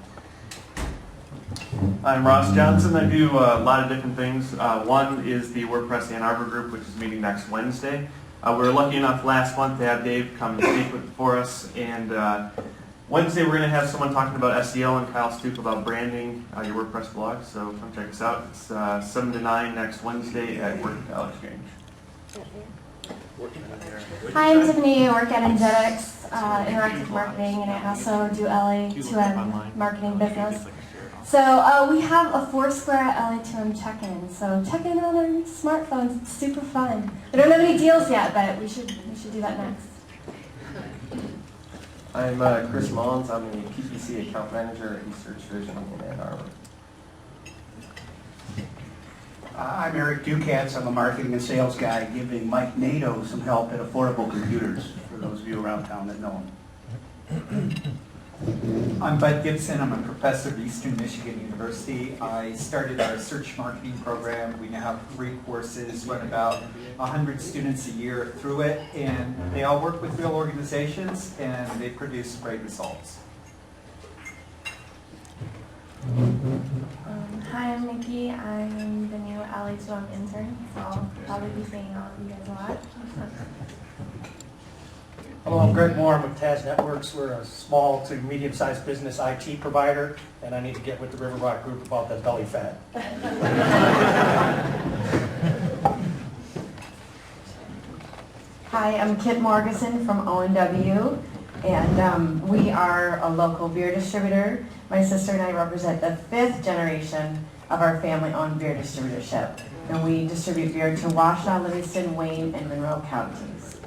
Speaker 21: I'm Ross Johnson. I do a lot of different things. One is the WordPress Ann Arbor group, which is meeting next Wednesday. We were lucky enough last month to have Dave come and speak for us, and Wednesday we're going to have someone talking about SEO and Kyle Stoop about branding your WordPress blog, so come check us out. It's 7 to 9 next Wednesday at Work College Exchange.
Speaker 22: Hi, I'm Tiffany. I work at Engetics, Interactive Marketing, and I also do LA2M marketing business. So we have a Foursquare LA2M check-in. So check in on our smartphones. It's super fun. We don't have any deals yet, but we should do that next.
Speaker 23: I'm Chris Mullins. I'm a PPC account manager at Research Division in Ann Arbor.
Speaker 24: I'm Eric Ducatz. I'm a marketing and sales guy giving Mike Nato some help at Affordable Computers, for those of you around town that know him.
Speaker 25: I'm Bud Gibson. I'm a professor at Eastern Michigan University. I started our search marketing program. We now have 3 courses, run about 100 students a year through it, and they all work with real organizations, and they produce great results.
Speaker 22: Hi, I'm Nikki. I'm the new LA2M intern, so I'll probably be seeing all of you guys a lot.
Speaker 26: Hello, I'm Greg Moore. I'm with Taz Networks. We're a small to medium-sized business IT provider, and I need to get with the River Rock group about that belly fat.
Speaker 27: Hi, I'm Kit Morgeson from O&W, and we are a local beer distributor. My sister and I represent the 5th generation of our family-owned beer distributorship, and we distribute beer to Washtenaw, Livingston, Wayne, and Monroe counties.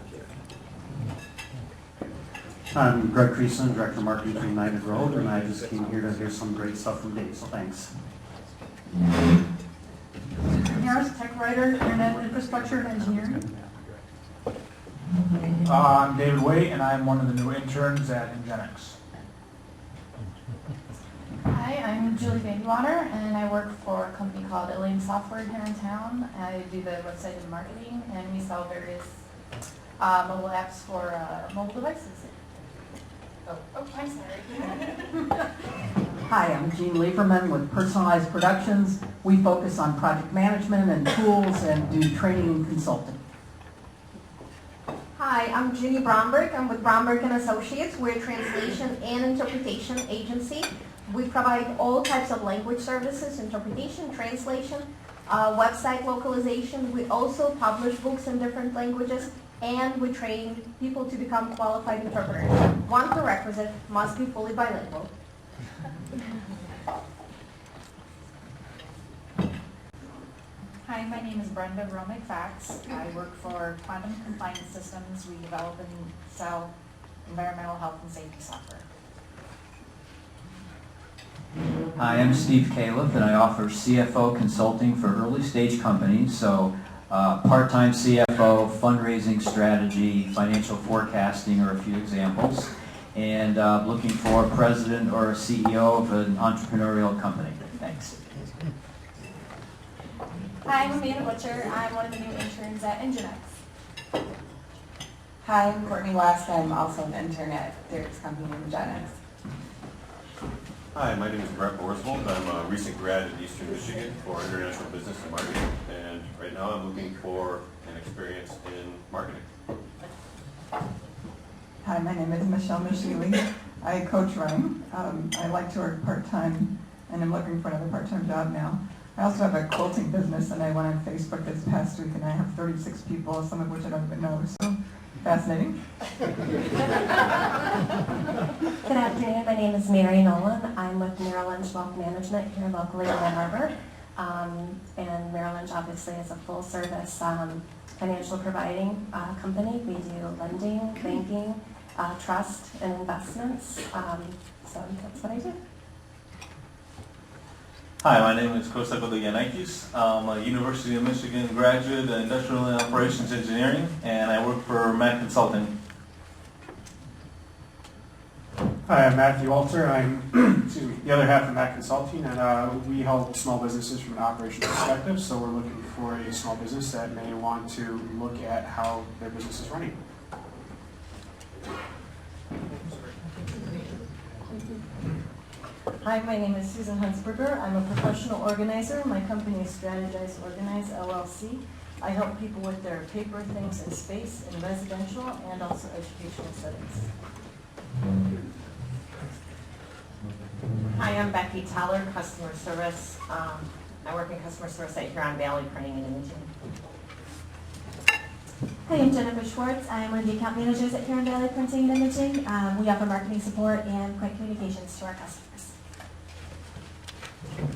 Speaker 24: I'm Greg Creason, Director of Marketing for United Road, and I just came here to hear some great stuff from Dave, so thanks.
Speaker 28: Harris, tech writer, internet infrastructure and engineering.
Speaker 29: I'm David Waite, and I'm one of the new interns at Engetics.
Speaker 3: Hi, I'm Julie Vandewater, and I work for a company called Elaine Software here in town. I do the website and marketing, and we sell various mobile apps for mobile devices. Oh, I'm sorry.
Speaker 30: Hi, I'm Jean Lieberman with Personalized Productions. We focus on project management and tools and do training and consulting.
Speaker 22: Hi, I'm Judy Bromberg. I'm with Romberg Associates. We're a translation and interpretation agency. We provide all types of language services, interpretation, translation, website localization. We also publish books in different languages, and we train people to become qualified interpreters. One prerequisite: must be fully bilingual.
Speaker 1: Hi, my name is Brenda Romig-Fax. I work for Quantum Compliance Systems. We develop and sell environmental health and safety software.
Speaker 2: Hi, I'm Steve Califf, and I offer CFO consulting for early stage companies. So part-time CFO, fundraising strategy, financial forecasting are a few examples. And looking for a president or a CEO of an entrepreneurial company. Thanks.
Speaker 1: Hi, I'm Amanda Butcher. I'm one of the new interns at Nginx.
Speaker 4: Hi, I'm Courtney West. I'm also an intern at Turks company in Nginx.
Speaker 5: Hi, my name is Brett Boriswold. I'm a recent grad at Eastern Michigan for international business and marketing, and right now I'm looking for an experience in marketing.
Speaker 4: Hi, my name is Michelle Mushy. I coach running. I like to work part-time, and I'm looking for another part-time job now. I also have a quilting business, and I went on Facebook this past week, and I have 36 people, some of which I don't even know, so fascinating.
Speaker 6: Good afternoon, my name is Mary Nolan. I'm with Merrill Lynch Wealth Management here locally in Ann Arbor. And Merrill Lynch obviously is a full-service financial providing company. We do lending, banking, trust, and investments. So that's what I do.
Speaker 7: Hi, my name is Kosako Yanakis. I'm a University of Michigan graduate in Industrial and Operations Engineering, and I work for Mac Consulting.
Speaker 20: Hi, I'm Matthew Walter. I'm the other half of Mac Consulting, and we help small businesses from an operations perspective. So we're looking for a small business that may want to look at how their business is running.
Speaker 8: Hi, my name is Susan Huntzberger. I'm a professional organizer. My company is Strategize Organize, LLC. I help people with their paper, things, and space in residential and also educational settings.
Speaker 9: Hi, I'm Becky Teller, customer service. I work in customer service at Huron Valley Printing and Imaging.
Speaker 22: Hi, I'm Jennifer Schwartz. I'm one of the account managers at Huron Valley Printing and Imaging. We offer marketing support and print communications to our customers.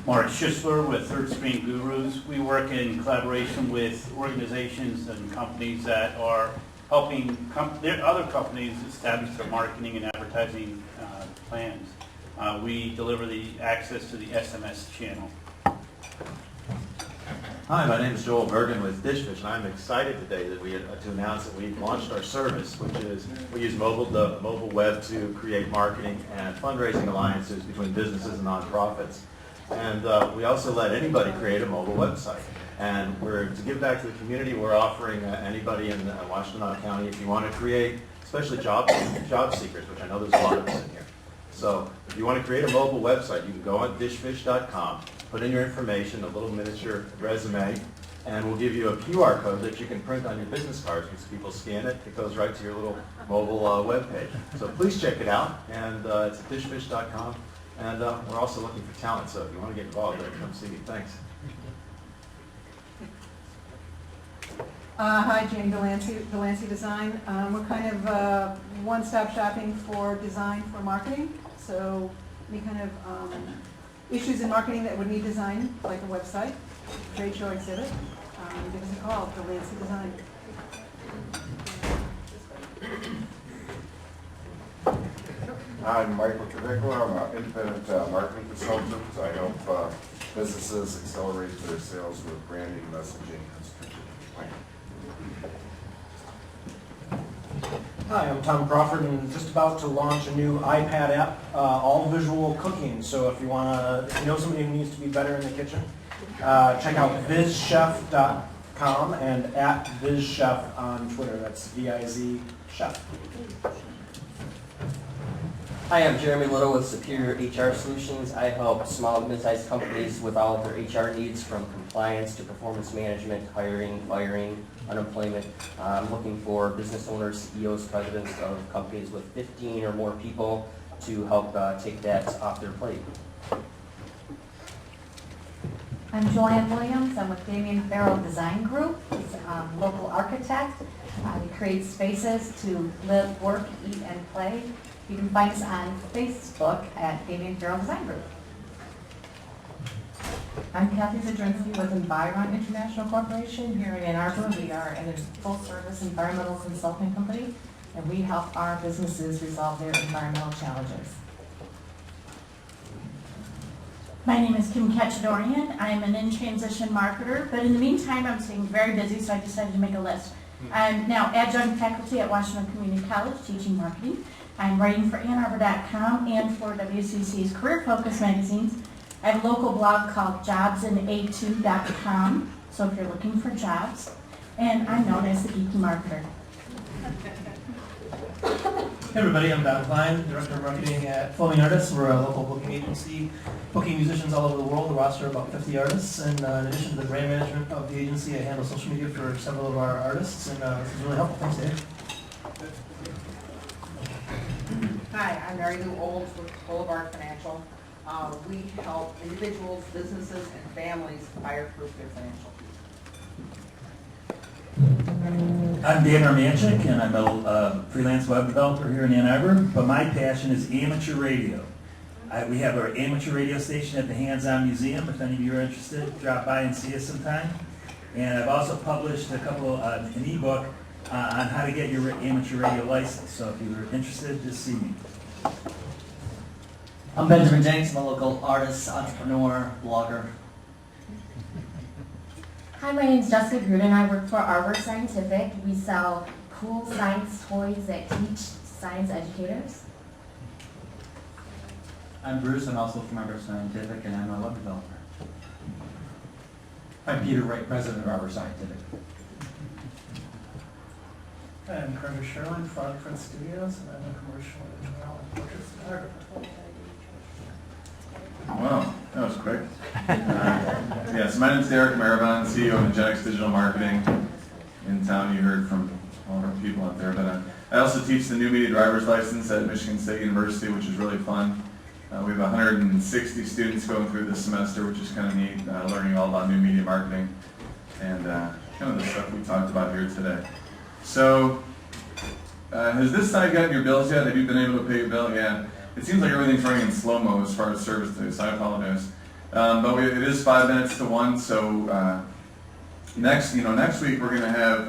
Speaker 10: Mark Schisler with Third Screen Gurus. We work in collaboration with organizations and companies that are helping other companies establish their marketing and advertising plans. We deliver the access to the SMS channel.
Speaker 11: Hi, my name is Joel Bergen with Dishfish, and I'm excited today that to announce that we've launched our service, which is we use the mobile web to create marketing and fundraising alliances between businesses and nonprofits. And we also let anybody create a mobile website. And to give back to the community, we're offering anybody in Washtenaw County, if you want to create, especially job seekers, which I know there's a lot of us in here. So if you want to create a mobile website, you can go on dishfish.com, put in your information, a little miniature resume, and we'll give you a QR code that you can print on your business cards. Because people scan it, it goes right to your little mobile web page. So please check it out, and it's at dishfish.com. And we're also looking for talent, so if you want to get involved, come see me. Thanks.
Speaker 30: Hi, Jane Delancey Design. We're kind of one-stop shopping for design for marketing. So any kind of issues in marketing that would need design, like a website, trade show exhibit, give us a call, Delancey Design.
Speaker 31: I'm Michael Trevicko. I'm an independent marketing consultant. I help businesses accelerate their sales with branding, messaging, and strategic planning.
Speaker 26: Hi, I'm Tom Crawford, and just about to launch a new iPad app, all visual cooking. So if you know somebody who needs to be better in the kitchen, check out vizchef.com and at vizchef on Twitter. That's V-I-Z chef.
Speaker 32: Hi, I'm Jeremy Little with Superior HR Solutions. I help small and mid-sized companies with all of their HR needs, from compliance to performance management, hiring, firing, unemployment. I'm looking for business owners, CEOs, presidents of companies with 15 or more people to help take that off their plate.
Speaker 33: I'm Joan Williams. I'm with Damien Farrell Design Group. He's a local architect. He creates spaces to live, work, eat, and play. You can find us on Facebook at Damien Farrell Design Group.
Speaker 3: I'm Kathy Zadrinsky with Environ International Corporation here in Ann Arbor. We are a full-service environmental consulting company, and we help our businesses resolve their environmental challenges.
Speaker 12: My name is Kim Katchadourian. I'm an in-transition marketer, but in the meantime, I'm staying very busy, so I decided to make a list. I'm now adjunct faculty at Washington Community College teaching marketing. I'm writing for AnnArbor.com and for WCC's Career Focus magazines. I have a local blog called jobsinA2.com, so if you're looking for jobs. And I'm known as the Geeky Marketer.
Speaker 13: Hey everybody, I'm Don Klein, Director of Marketing at Foaming Artists. We're a local booking agency, booking musicians all over the world. The roster of about 50 artists. And in addition to the brand management of the agency, I handle social media for several of our artists. And this is really helpful. Thanks, Dave.
Speaker 14: Hi, I'm Mary Lou Olds with Boulevard Financial. We help individuals, businesses, and families fireproof their financial future.
Speaker 15: I'm Dan Armanchik, and I'm a freelance web developer here in Ann Arbor, but my passion is amateur radio. We have our amateur radio station at the Hands-On Museum. If any of you are interested, drop by and see us sometime. And I've also published a couple, an ebook on how to get your amateur radio license. So if you're interested, just see me.
Speaker 16: I'm Benjamin Jenks. I'm a local artist, entrepreneur, blogger.
Speaker 33: Hi, my name is Dustin Crude, and I work for Arbor Scientific. We sell cool science toys that teach science educators.
Speaker 17: I'm Bruce. I'm also from Arbor Scientific, and I'm a web developer. I'm Peter Wright, president of Arbor Scientific.
Speaker 13: I'm Carter Sherwin, Frog Print Studios, and I'm a commercial and portrait photographer.
Speaker 18: Wow, that was quick. Yes, my name is Derek Marivon, CEO of Ingenix Digital Marketing in town. You heard from all of our people out there. But I also teach the new media driver's license at Michigan State University, which is really fun. We have 160 students going through this semester, which is kind of neat, learning all about new media marketing and kind of the stuff we talked about here today. So, has this side gotten your bills yet? Have you been able to pay your bill? Yeah. It seems like everything's running in slow-mo as far as service today, so I apologize. But it is 5 minutes to 1, so next week we're going to have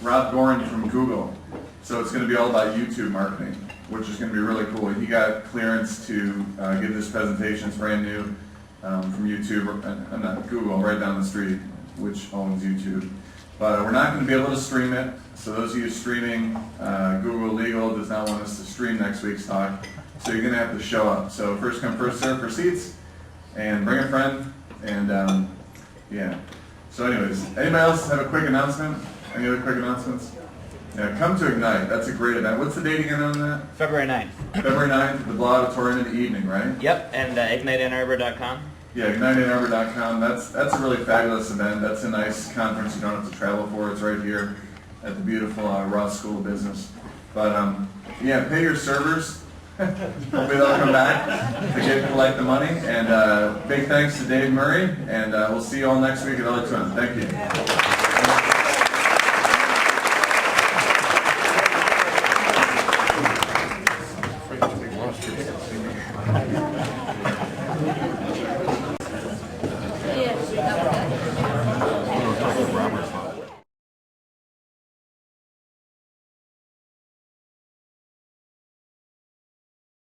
Speaker 18: Rob Gorin from Google. So it's going to be all about YouTube marketing, which is going to be really cool. He got clearance to give this presentation. It's brand new from YouTube, not Google, right down the street, which owns YouTube. But we're not going to be able to stream it. So those of you streaming, Google Legal does not want us to stream next week's talk. So you're going to have to show up. So first come, first serve for seats, and bring a friend, and yeah. So anyways, anybody else have a quick announcement? Any other quick announcements? Yeah, come to Ignite. That's a great event. What's the date again on that?
Speaker 19: February 9th.
Speaker 18: February 9th at the Blau Auditorium in the evening, right?
Speaker 19: Yep, and igniteannarbor.com.
Speaker 18: Yeah, igniteannarbor.com. That's a really fabulous event. That's a nice conference you don't have to travel for. It's right here at the beautiful Ross School of Business. But yeah, pay your servers. Hopefully they'll come back to collect the money. And big thanks to Dave Murray, and we'll see you all next week at LA2M. Thank you.